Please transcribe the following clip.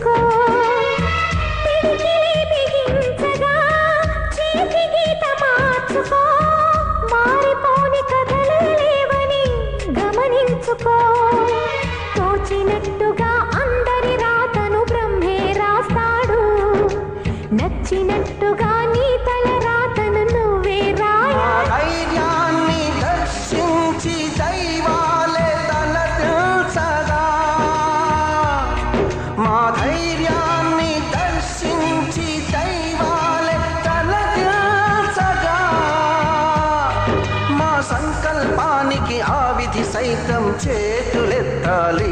గమనించుకో పిడికిలి బిగించగా చేతి గీత మార్చుకో మారిపోని కథలే లేవని గమనించుకో తోచినట్టుగా అందరి రాతను బ్రహ్మే రాస్తాడు నచ్చినట్టుగా నీ తల రాతను నువ్వే రాయ ధైర్యాన్ని దర్శించి దైవాలే తలదిల్చగా మా ధైర్యాన్ని దర్శించి దైవాలే తలదిల్చగా మా సంకల్పానికి ఆ విధి సైతం చేతులెత్తాలి